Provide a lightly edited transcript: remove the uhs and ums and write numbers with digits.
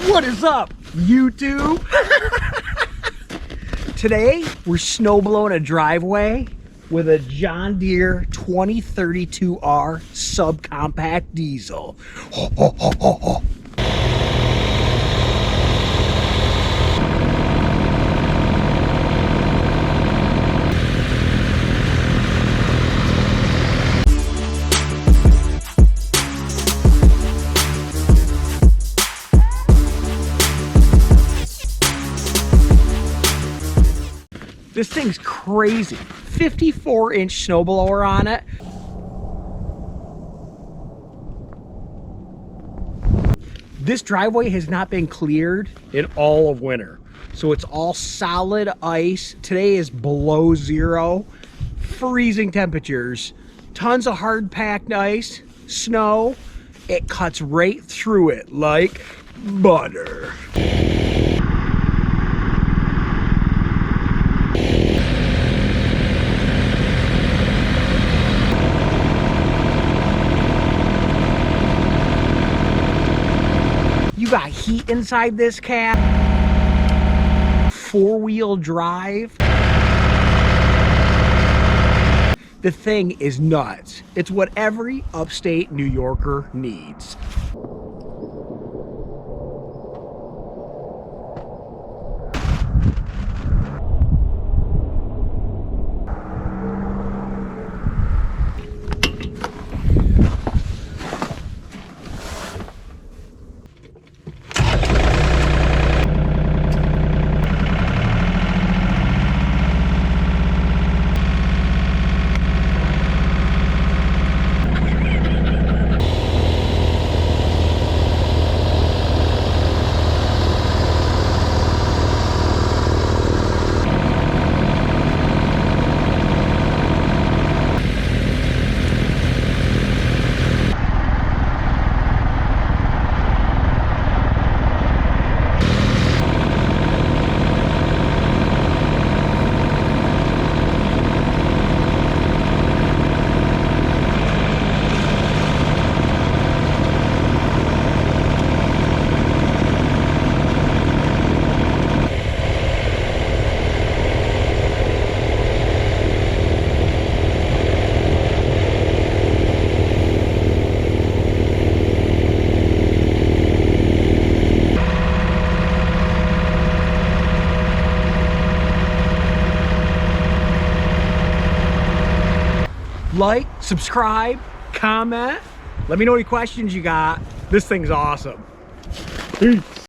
What is up, YouTube? Today, we're snow blowing a driveway with a John Deere 2032R subcompact diesel. This thing's crazy. 54-inch snowblower on it. This driveway has not been cleared in all of winter. So it's all solid ice. Today is below zero, freezing temperatures, tons of hard packed ice, snow. It cuts right through it like butter. You got heat inside this cab, 4-wheel drive. The thing is nuts. It's what every upstate New Yorker needs. Like, subscribe, comment. Let me know any questions you got. This thing's awesome. Peace.